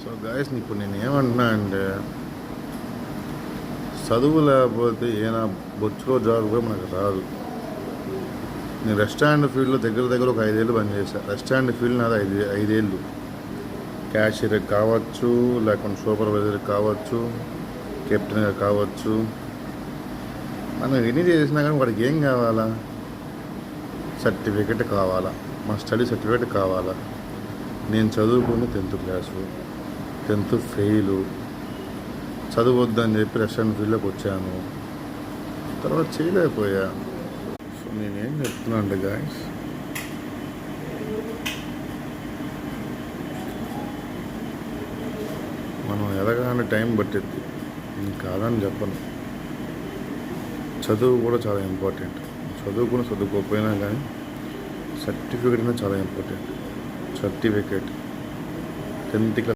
So guys ఇప్పుడు నేను ఏమంటున్నా అంటే చదువు లేకపోతే ఏనా బొచ్చులో జాబ్ కూడా మనకు రాదు. నేను రెస్టారెంట్ ఫీల్డ్లో దగ్గర ఒక 5 ఏళ్ళు పనిచేశాను. రెస్టారెంట్ ఫీల్డ్ నాది 5 ఏళ్ళు. క్యాషియర్ కావచ్చు, లేకుంటే సూపర్వైజర్ కావచ్చు, కెప్టెన్గా కావచ్చు. మనం ఎన్ని చేసినా కానీ వాడికి ఏం కావాలా? సర్టిఫికెట్ కావాలా, మా స్టడీ సర్టిఫికేట్ కావాలా. నేను చదువుకుని 10th క్లాసు, 10th ఫెయిలు, చదవద్దని చెప్పి రెస్టారెంట్ ఫీల్డ్లోకి వచ్చాను. తర్వాత చేయలేకపోయా. సో నేనేం చెప్తున్నా అంటే గాయస్, మనం ఎదగానే టైం పట్టిద్ది, నేను కాదని చెప్పను. చదువు కూడా చాలా ఇంపార్టెంట్. చదువుకోకపోయినా కానీ సర్టిఫికేట్ అనేది చాలా ఇంపార్టెంట్. Certificate 10th